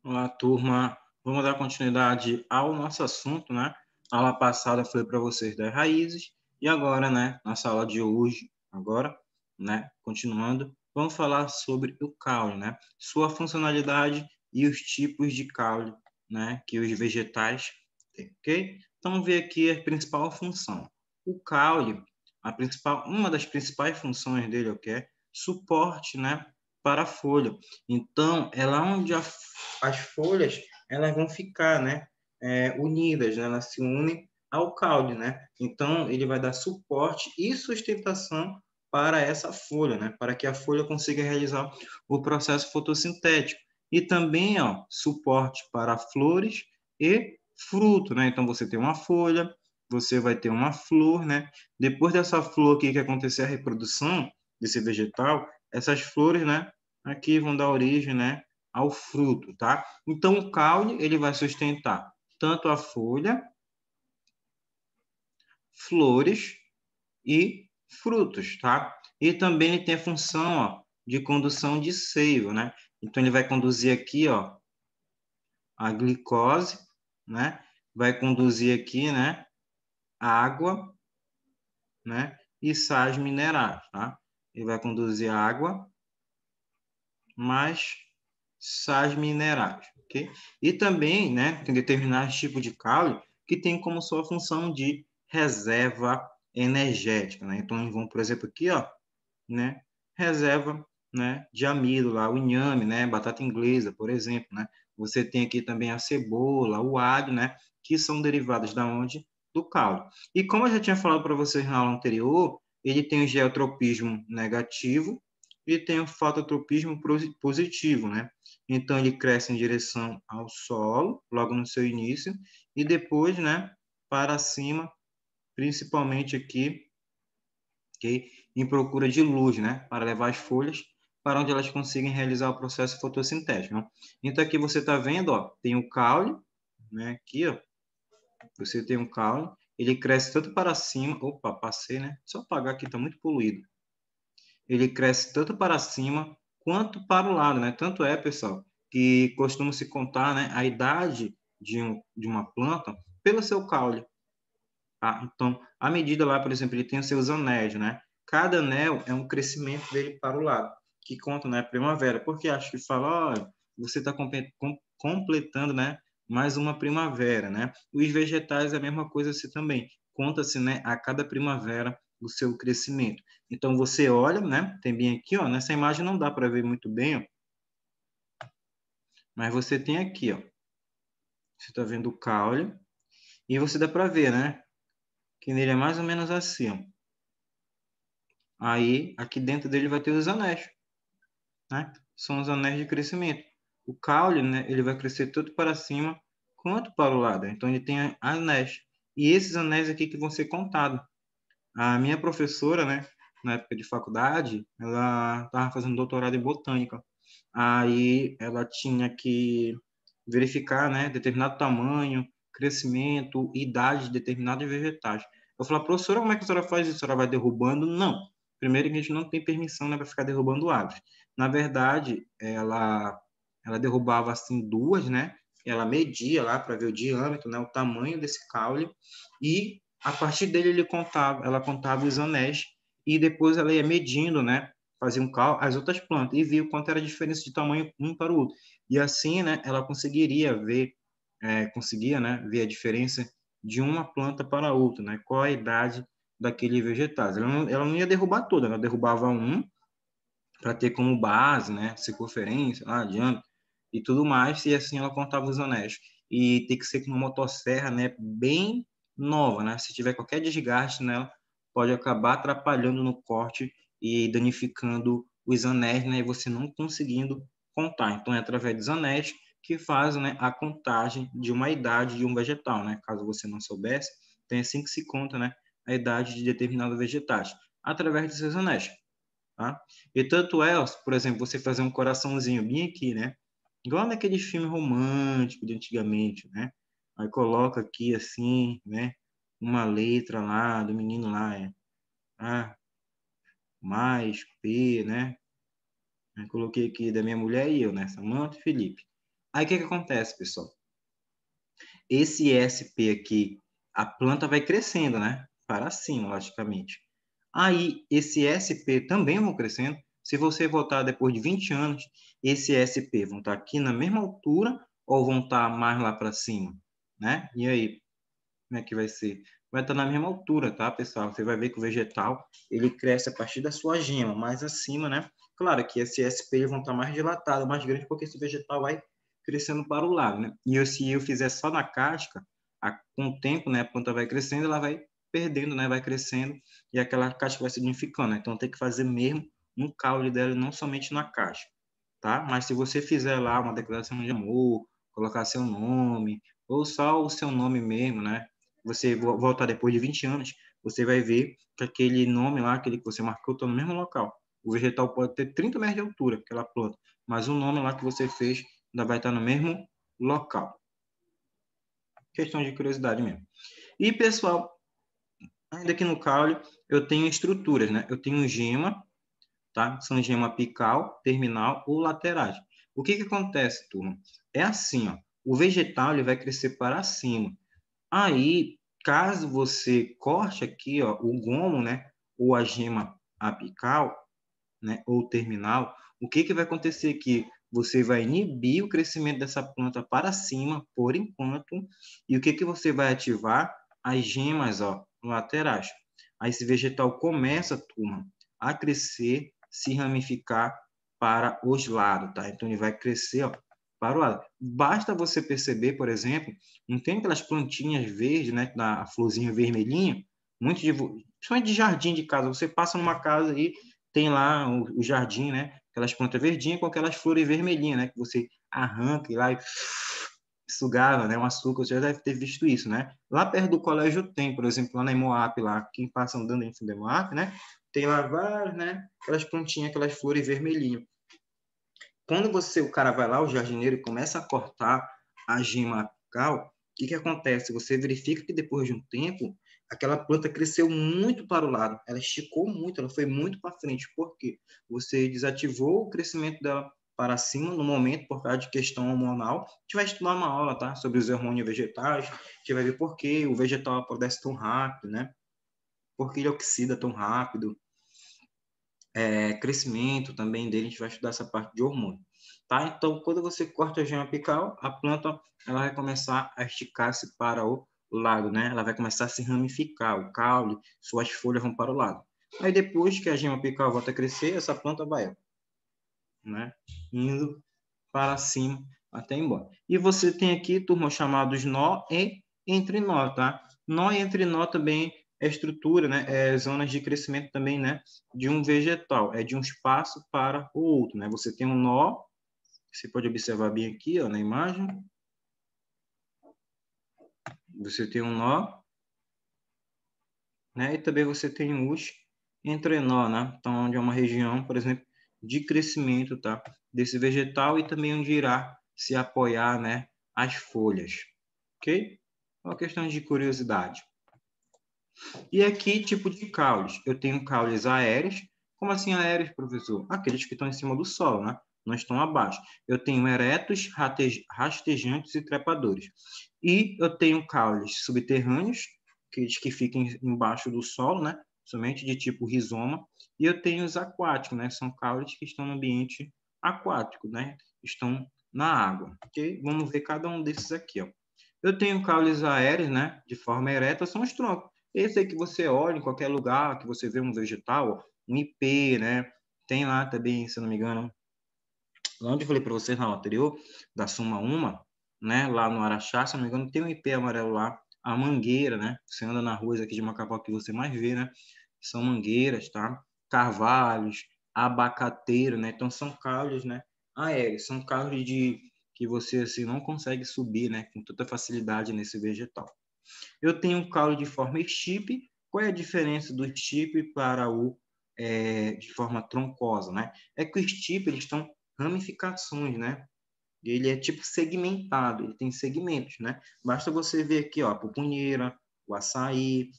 Olá, turma. Vamos dar continuidade ao nosso assunto, né? A aula passada foi para vocês das raízes e agora, né, nossa aula de hoje, continuando, vamos falar sobre o caule, né? Sua funcionalidade e os tipos de caule, né, que os vegetais têm, ok? Então, vamos ver aqui a principal função. O caule, uma das principais funções dele, ok? Suporte, né, para a folha. Então, é lá onde as folhas elas vão ficar, né, unidas, né? Elas se unem ao caule, né? Então, ele vai dar suporte e sustentação para essa folha, né? Para que a folha consiga realizar o processo fotossintético. E também, ó, suporte para flores e fruto, né? Então, você tem uma folha, você vai ter uma flor, né? Depois dessa flor aqui que acontecer a reprodução desse vegetal, essas flores, né, aqui vão dar origem, né, ao fruto, tá? Então, o caule, ele vai sustentar tanto a folha, flores e frutos, tá? E também ele tem a função, ó, de condução de seiva, né? Então, ele vai conduzir aqui, ó, a glicose, né? Vai conduzir aqui, né, água, né? E sais minerais, tá? Ele vai conduzir água, mais sais minerais, ok? E também, né, tem determinados tipos de caule que tem como sua função de reserva energética, né? Então, vamos, por exemplo, aqui, ó, né, reserva, né, de amido lá, o inhame, né, batata inglesa, por exemplo, né? Você tem aqui também a cebola, o alho, né, que são derivados da onde? Do caule. E como eu já tinha falado para vocês na aula anterior, ele tem o geotropismo negativo e tem o fototropismo positivo, né? Então ele cresce em direção ao solo, logo no seu início, e depois, né, para cima, principalmente aqui, okay, em procura de luz, né, para levar as folhas para onde elas conseguem realizar o processo fotossintético. Né? Então aqui você está vendo, ó, tem o caule, né, aqui, ó, você tem um caule, ele cresce tanto para cima, opa, passei, né? Só apagar aqui, está muito poluído. Ele cresce tanto para cima quanto para o lado, né? Tanto é, pessoal, que costuma se contar, né, a idade de uma planta pelo seu caule. Tá? Então, a medida lá, por exemplo, ele tem os seus anéis, né? Cada anel é um crescimento dele para o lado, que conta, né, primavera. Porque acho que fala, olha, você está completando, né, mais uma primavera, né? Os vegetais é a mesma coisa assim também. Conta-se, né, a cada primavera o seu crescimento. Então você olha, né? Tem bem aqui, ó. Nessa imagem não dá para ver muito bem, ó. Mas você tem aqui, ó. Você está vendo o caule e você dá para ver, né? Que nele é mais ou menos assim, ó. Aí, aqui dentro dele vai ter os anéis, né? São os anéis de crescimento. O caule, né, ele vai crescer tanto para cima quanto para o lado. Então, ele tem anéis. E esses anéis aqui que vão ser contados. A minha professora, né, na época de faculdade, ela estava fazendo doutorado em botânica. Aí, ela tinha que verificar, né, determinado tamanho, crescimento, idade de determinados vegetais. Eu falei, professora, como é que a senhora faz isso? A senhora vai derrubando? Não. Primeiro que a gente não tem permissão, né, para ficar derrubando árvores. Na verdade, ela derrubava assim duas, né? Ela media lá para ver o diâmetro, né, o tamanho desse caule e a partir dele ela contava os anéis e depois ela ia medindo, né? Fazia um cálculo as outras plantas e via o quanto era a diferença de tamanho um para o outro. E assim, né, ela conseguia, né, ver a diferença de uma planta para a outra, né? Qual a idade daquele vegetal. Ela não ia derrubar toda, ela derrubava um para ter como base, né, circunferência, diâmetro e tudo mais, e assim ela contava os anéis. E tem que ser com uma motosserra, né, bem nova, né? Se tiver qualquer desgaste nela, pode acabar atrapalhando no corte e danificando os anéis, né, e você não conseguindo contar. Então é através dos anéis que fazem, né, a contagem de uma idade de um vegetal, né? Caso você não soubesse, tem assim que se conta, né, a idade de determinados vegetais, através dos seus anéis. Tá? E tanto é, por exemplo, você fazer um coraçãozinho bem aqui, né? Igual naquele filme romântico de antigamente, né? Aí coloca aqui assim, né? Uma letra lá do menino lá, A mais P, né? Aí coloquei aqui da minha mulher e eu, né? Samantha e Felipe. Aí o que acontece, pessoal? Esse SP aqui, a planta vai crescendo, né? Para cima, logicamente. Aí, esse SP também vão crescendo. Se você voltar depois de 20 anos, esse SP vão estar aqui na mesma altura ou vão estar mais lá para cima, né? E aí, como é que vai ser? Vai estar na mesma altura, tá, pessoal? Você vai ver que o vegetal, ele cresce a partir da sua gema, mais acima, né? Claro que esse SP vão estar mais dilatados, mais grandes, porque esse vegetal vai crescendo para o lado, né? E se eu fizer só na casca, com o tempo, né, a planta vai crescendo, ela vai perdendo, né, vai crescendo, e aquela casca vai se danificando, né? Então tem que fazer mesmo no caule dela, não somente na casca, tá? Mas se você fizer lá uma declaração de amor, colocar seu nome, ou só o seu nome mesmo, né? Você voltar depois de 20 anos, você vai ver que aquele nome lá, aquele que você marcou, está no mesmo local. O vegetal pode ter 30 metros de altura, aquela planta, mas o nome lá que você fez ainda vai estar no mesmo local. Questão de curiosidade mesmo. E, pessoal, ainda aqui no caule, eu tenho estruturas, né? Eu tenho gema, tá? São gema apical, terminal ou laterais. O que acontece, turma? É assim, ó. O vegetal ele vai crescer para cima. Aí, caso você corte aqui, ó, o gomo, né, ou a gema apical, né, ou terminal, o que vai acontecer aqui? Você vai inibir o crescimento dessa planta para cima, por enquanto, e o que você vai ativar? As gemas, ó, laterais. Aí esse vegetal começa, turma, a crescer, se ramificar para os lados, tá? Então ele vai crescer, ó, para o lado. Basta você perceber, por exemplo, não tem aquelas plantinhas verdes, né, da florzinha vermelhinha, muito de, principalmente de jardim de casa. Você passa numa casa aí, tem lá o jardim, né? Aquelas plantas verdinhas com aquelas flores vermelhinhas, né? Que você arranca e lá e sugava, né? Um açúcar, você já deve ter visto isso, né? Lá perto do colégio tem, por exemplo, lá na Emoap, lá, quem passa andando em frente da Emoap, né? Tem lá várias, né? Aquelas plantinhas, aquelas flores vermelhinhas. Quando o cara vai lá, o jardineiro, e começa a cortar a gema apical, o que acontece? Você verifica que depois de um tempo, aquela planta cresceu muito para o lado, ela esticou muito, ela foi muito para frente. Por quê? Você desativou o crescimento dela para cima no momento, por causa de questão hormonal. A gente vai estudar uma aula, tá? Sobre os hormônios vegetais, a gente vai ver por que o vegetal apodrece tão rápido, né? Por que ele oxida tão rápido, crescimento também dele, a gente vai estudar essa parte de hormônio. Tá? Então, quando você corta a gema apical, a planta ela vai começar a esticar-se para o lado, né? Ela vai começar a se ramificar, o caule, suas folhas vão para o lado. Aí depois que a gema apical volta a crescer, essa planta vai, né, indo para cima até embora. E você tem aqui, turma, chamados nó e entrenó, tá? Nó e entrenó também é estrutura, né? É zonas de crescimento também, né? De um vegetal, é de um espaço para o outro, né? Você tem um nó, você pode observar bem aqui, ó, na imagem. Você tem um nó, né? E também você tem os entrenó, né? Então, onde é uma região, por exemplo, de crescimento, tá? Desse vegetal e também onde irá se apoiar, né? As folhas, ok? Uma questão de curiosidade. E aqui, tipo de caules. Eu tenho caules aéreos. Como assim aéreos, professor? Aqueles que estão em cima do solo, né? Não estão abaixo. Eu tenho eretos, rastejantes e trepadores. E eu tenho caules subterrâneos, aqueles que ficam embaixo do solo, né? Somente de tipo rizoma. E eu tenho os aquáticos, né? São caules que estão no ambiente aquático, né? Estão na água, ok? Vamos ver cada um desses aqui, ó. Eu tenho caules aéreos, né? De forma ereta, são os troncos. Esse aí que você olha em qualquer lugar, que você vê um vegetal, um IP, né? Tem lá também, se não me engano, lá onde eu falei para vocês na aula anterior, da Suma Uma, né? Lá no Araxá, se não me engano, tem um IP amarelo lá, a mangueira, né? Você anda na rua aqui de Macapá que você mais vê, né? São mangueiras, tá? Carvalhos, abacateiro, né? Então são caules, né? Aéreos, são caules de que você assim não consegue subir, né? Com tanta facilidade nesse vegetal. Eu tenho um caule de forma estipe. Qual é a diferença do estipe para o de forma troncosa, né? É que o estipe eles estão ramificações, né? Ele é tipo segmentado, ele tem segmentos, né? Basta você ver aqui, ó, a pupunheira, o açaí,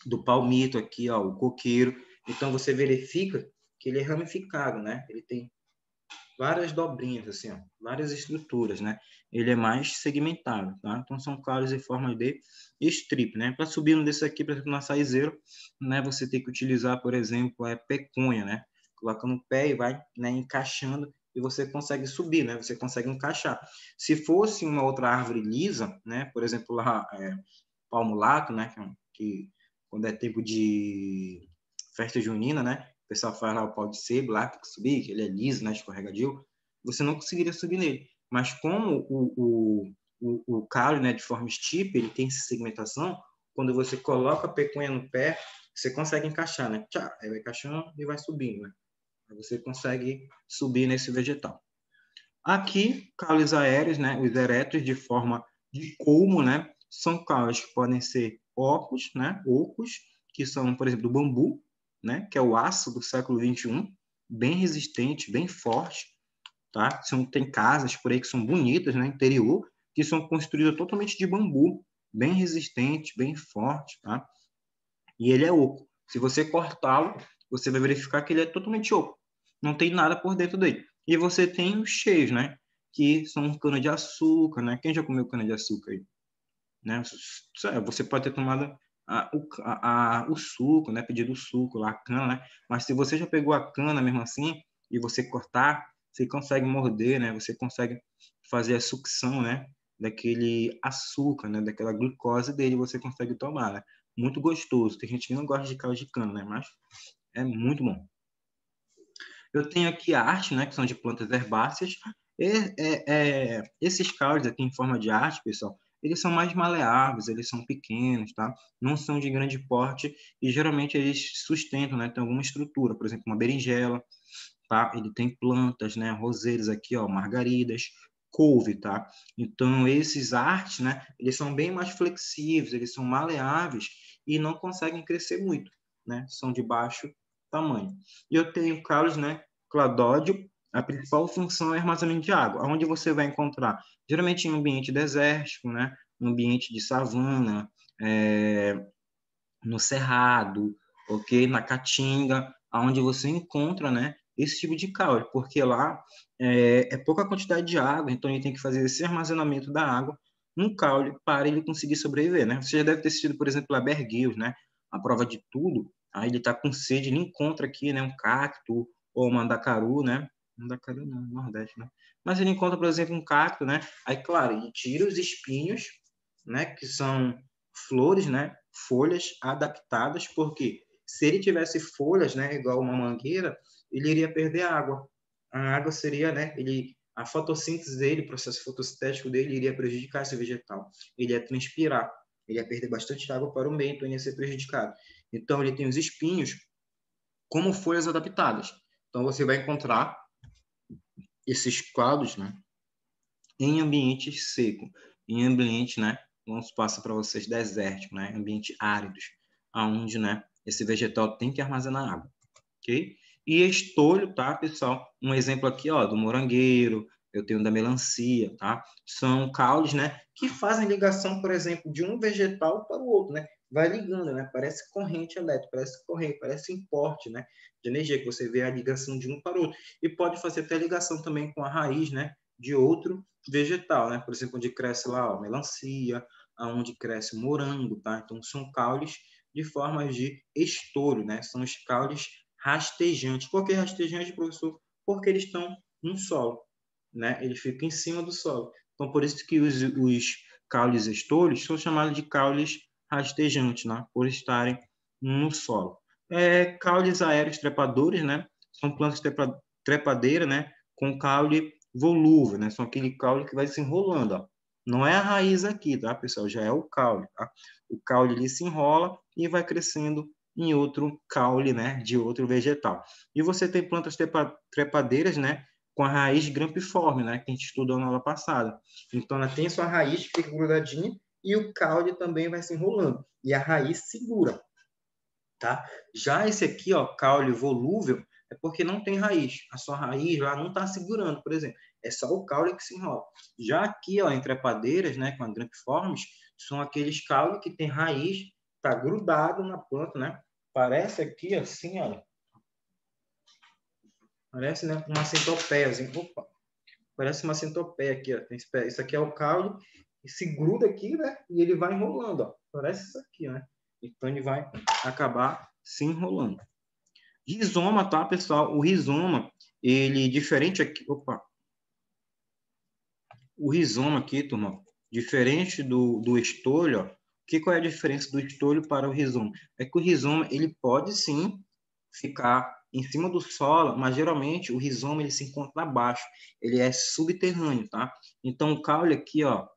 do palmito aqui, ó, o coqueiro. Então você verifica que ele é ramificado, né? Ele tem várias dobrinhas, assim, ó, várias estruturas, né? Ele é mais segmentado, tá? Então, são caules em forma de strip, né? Para subir um desse aqui, por exemplo, no açaizeiro, né? Você tem que utilizar, por exemplo, peconha, né? Coloca no pé e vai, né, encaixando e você consegue subir, né? Você consegue encaixar. Se fosse uma outra árvore lisa, né? Por exemplo, lá, palmulato, né? Que quando é tempo de festa junina, né? O pessoal faz lá o pau de sebo lá, tem que subir, que ele é liso, né? Escorregadio. Você não conseguiria subir nele. Mas como o caule, né? De forma stipe, ele tem essa segmentação, quando você coloca a peconha no pé, você consegue encaixar, né? Tchá, aí vai encaixando e vai subindo, né? Aí você consegue subir nesse vegetal. Aqui, caules aéreos, né? Os eretos de forma de colmo, né? São caules que podem ser ocos, né? Ocos, que são, por exemplo, do bambu, né? Que é o aço do século XXI, bem resistente, bem forte, tá? Tem casas por aí que são bonitas, né? Interior, que são construídas totalmente de bambu, bem resistente, bem forte, tá? E ele é oco. Se você cortá-lo, você vai verificar que ele é totalmente oco. Não tem nada por dentro dele. E você tem os cheios, né? Que são cana-de-açúcar, né? Quem já comeu cana-de-açúcar aí? Né? Você pode ter tomado o suco, né? Pedido o suco, lá, a cana, né? Mas se você já pegou a cana mesmo assim, e você cortar, você consegue morder, né? Você consegue fazer a sucção, né? Daquele açúcar, né? Daquela glicose dele, você consegue tomar, né? Muito gostoso. Tem gente que não gosta de caldo de cana, né? Mas é muito bom. Eu tenho aqui a arte, né? Que são de plantas herbáceas. Esses caldos aqui em forma de arte, pessoal, eles são mais maleáveis, eles são pequenos, tá? Não são de grande porte e geralmente eles sustentam, né? Tem alguma estrutura, por exemplo, uma berinjela, tá? Ele tem plantas, né? Roseiras aqui, ó, margaridas, couve, tá? Então, esses artes, né? Eles são bem mais flexíveis, eles são maleáveis e não conseguem crescer muito, né? São de baixo tamanho. E eu tenho caules, né? Cladódio, a principal função é armazenamento de água, onde você vai encontrar, geralmente em um ambiente desértico, né? Um ambiente de savana, no cerrado, ok? Na caatinga, onde você encontra, né? Esse tipo de caule, porque lá é pouca quantidade de água, então ele tem que fazer esse armazenamento da água no caule para ele conseguir sobreviver, né? Você já deve ter assistido, por exemplo, a Bear Grylls, né? A prova de tudo. Aí ele está com sede, ele encontra aqui, né? Um cacto ou um mandacaru, né? Mandacaru não, Nordeste, né? Mas ele encontra, por exemplo, um cacto, né? Aí, claro, ele tira os espinhos, né? Que são flores, né? Folhas adaptadas, porque se ele tivesse folhas, né? Igual uma mangueira, ele iria perder água. A água seria, né? A fotossíntese dele, o processo fotossintético dele iria prejudicar esse vegetal. Ele ia transpirar, ele ia perder bastante água para o meio, então ele ia ser prejudicado. Então ele tem os espinhos como folhas adaptadas. Então você vai encontrar esses quadros, né, em ambiente seco, em ambiente, né, vamos passar para vocês desértico, né, ambiente áridos, aonde, né, esse vegetal tem que armazenar água, ok? E estolho, tá, pessoal? Um exemplo aqui, ó, do morangueiro, eu tenho da melancia, tá? São caules, né, que fazem ligação, por exemplo, de um vegetal para o outro, né? Vai ligando, né? Parece corrente elétrica, parece corrente, parece importe, né? De energia, que você vê a ligação de um para o outro. E pode fazer até ligação também com a raiz, né? De outro vegetal, né? Por exemplo, onde cresce lá, ó, melancia, aonde cresce morango, tá? Então, são caules de formas de estolho, né? São os caules rastejantes. Por que rastejante, professor? Porque eles estão no solo, né? Eles ficam em cima do solo. Então, por isso que os caules estolhos são chamados de caules rastejantes, né? Por estarem no solo. Caules aéreos trepadores, né? São plantas trepadeiras, né? Com caule volúvel, né? São aquele caule que vai se enrolando, ó. Não é a raiz aqui, tá, pessoal? Já é o caule, tá? O caule ali se enrola e vai crescendo em outro caule, né, de outro vegetal. E você tem plantas trepadeiras, né, com a raiz grampiforme, né, que a gente estudou na aula passada. Então, ela tem sua raiz que fica grudadinha e o caule também vai se enrolando. E a raiz segura, tá? Já esse aqui, ó, caule volúvel, é porque não tem raiz. A sua raiz lá não está segurando, por exemplo. É só o caule que se enrola. Já aqui, ó, em trepadeiras, né, com a grampiformes, são aqueles caules que tem raiz, tá grudado na planta, né? Parece aqui assim, olha. Parece, né, uma centopeia. Opa, parece uma centopeia aqui, ó. Isso aqui é o caule, e se gruda aqui, né? E ele vai enrolando, ó. Parece isso aqui, né? Então ele vai acabar se enrolando. Rizoma, tá, pessoal? O rizoma, ele diferente aqui. Opa! O rizoma aqui, turma, diferente do estolho, ó. Qual é a diferença do estolho para o rizoma? É que o rizoma, ele pode sim ficar em cima do solo, mas geralmente o rizoma ele se encontra abaixo, ele é subterrâneo, tá? Então o caule aqui, ó,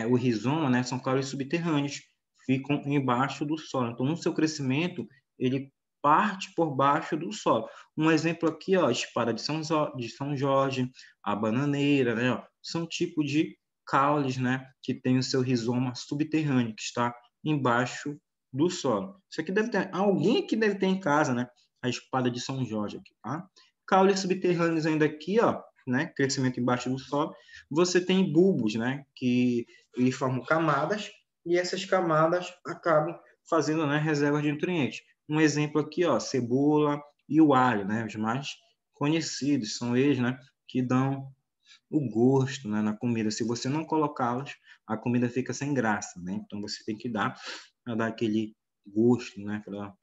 o rizoma, né, são caules subterrâneos, ficam embaixo do solo. Então no seu crescimento ele parte por baixo do solo. Um exemplo aqui, ó, a espada de São Jorge, a bananeira, né, ó, são tipos de caules, né, que tem o seu rizoma subterrâneo, que está embaixo do solo. Isso aqui deve ter, alguém aqui deve ter em casa, né, a espada de São Jorge aqui, tá? Caules subterrâneos ainda aqui, ó, né, crescimento embaixo do solo. Você tem bulbos, né, que eles formam camadas e essas camadas acabam fazendo, né, reservas de nutrientes. Um exemplo aqui, ó, cebola e o alho, né, os mais conhecidos são eles, né, que dão o gosto, né, na comida. Se você não colocá-los, a comida fica sem graça, né? Então você tem que dar para dar aquele gosto, né, para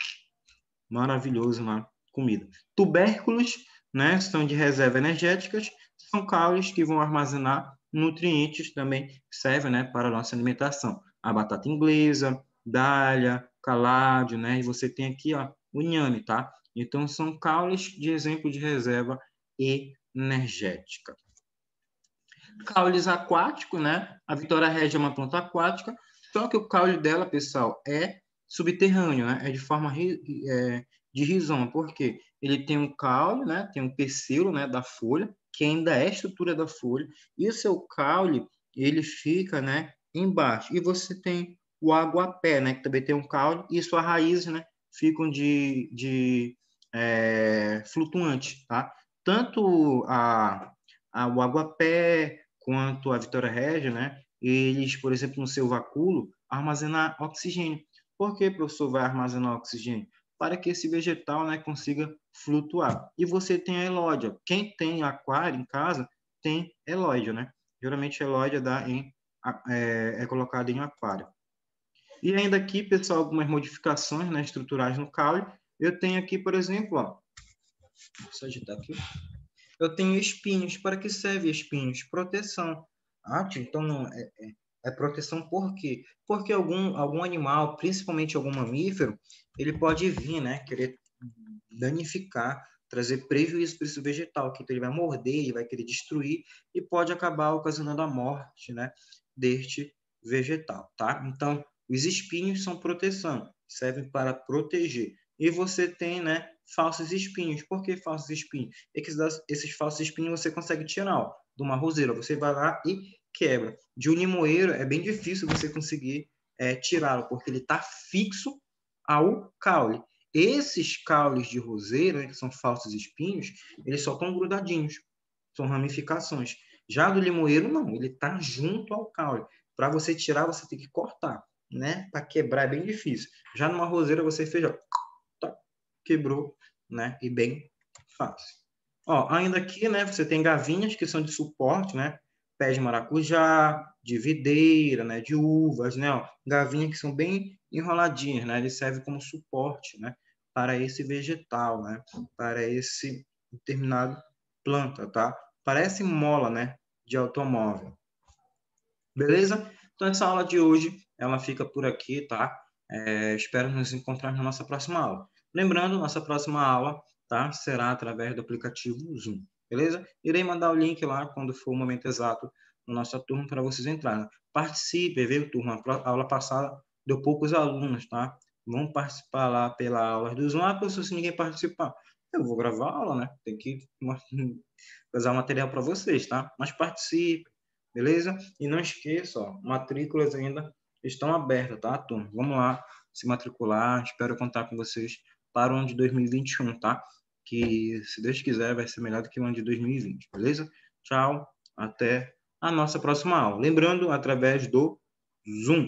maravilhoso na comida. Tubérculos, né, são de reserva energéticas, são caules que vão armazenar nutrientes também que servem, né, para a nossa alimentação. A batata inglesa, dália, caládio, né, e você tem aqui, ó, o inhame, tá? Então são caules de exemplo de reserva energética. Caules aquáticos, né? A Vitória Regia é uma planta aquática, só que o caule dela, pessoal, é subterrâneo, né? É de forma de rizoma, porque ele tem um caule, né? Tem um pecíolo, né? Da folha, que ainda é a estrutura da folha, e o seu caule, ele fica, né? Embaixo. E você tem o aguapé, né? Que também tem um caule, e suas raízes, né? Ficam flutuantes, tá? Tanto o aguapé quanto a Vitória Regia, né? Eles, por exemplo, no seu vacúolo, armazenam oxigênio. Por que, professor, vai armazenar oxigênio? Para que esse vegetal, né, consiga flutuar. E você tem a elódia. Quem tem aquário em casa tem elódia, né? Geralmente a elódia é colocada em aquário. E ainda aqui, pessoal, algumas modificações, né, estruturais no caule. Eu tenho aqui, por exemplo, ó, deixa eu agitar aqui. Eu tenho espinhos. Para que serve espinhos? Proteção. Ah, tio, então não é proteção por quê? Porque algum animal, principalmente algum mamífero, ele pode vir, né, querer danificar, trazer prejuízo para esse vegetal, que então ele vai morder, ele vai querer destruir e pode acabar ocasionando a morte, né, deste vegetal, tá? Então, os espinhos são proteção, servem para proteger. E você tem, né, falsos espinhos. Por que falsos espinhos? É que esses falsos espinhos você consegue tirar, ó, de uma roseira. Você vai lá e quebra. De um limoeiro é bem difícil você conseguir tirá-lo, porque ele está fixo ao caule. Esses caules de roseira, né, que são falsos espinhos, eles só estão grudadinhos, são ramificações. Já do limoeiro, não, ele está junto ao caule. Para você tirar, você tem que cortar, né? Para quebrar é bem difícil. Já numa roseira, você fez, ó, tá, quebrou, né? E bem fácil. Ó, ainda aqui, né, você tem gavinhas que são de suporte, né? Pés de maracujá, de videira, né, de uvas, né, ó, gavinhas que são bem enroladinhas, né? Ele serve como suporte, né, para esse vegetal, né? Para esse determinado planta, tá? Parece mola, né, de automóvel. Beleza? Então essa aula de hoje, ela fica por aqui, tá? Espero nos encontrar na nossa próxima aula. Lembrando, nossa próxima aula, tá, será através do aplicativo Zoom, beleza? Irei mandar o link lá quando for o momento exato na nossa turma para vocês entrarem. Participe, viu, turma? A aula passada deu poucos alunos, tá? Vão participar lá pela aula do Zoom. Ah, professor, se ninguém participar, eu vou gravar a aula, né? Tem que fazer o material para vocês, tá? Mas participe, beleza? E não esqueça, ó, matrículas ainda estão abertas, tá, turma? Vamos lá se matricular. Espero contar com vocês para o ano de 2021, tá? Que, se Deus quiser, vai ser melhor do que o ano de 2020, beleza? Tchau, até a nossa próxima aula. Lembrando, através do Zoom.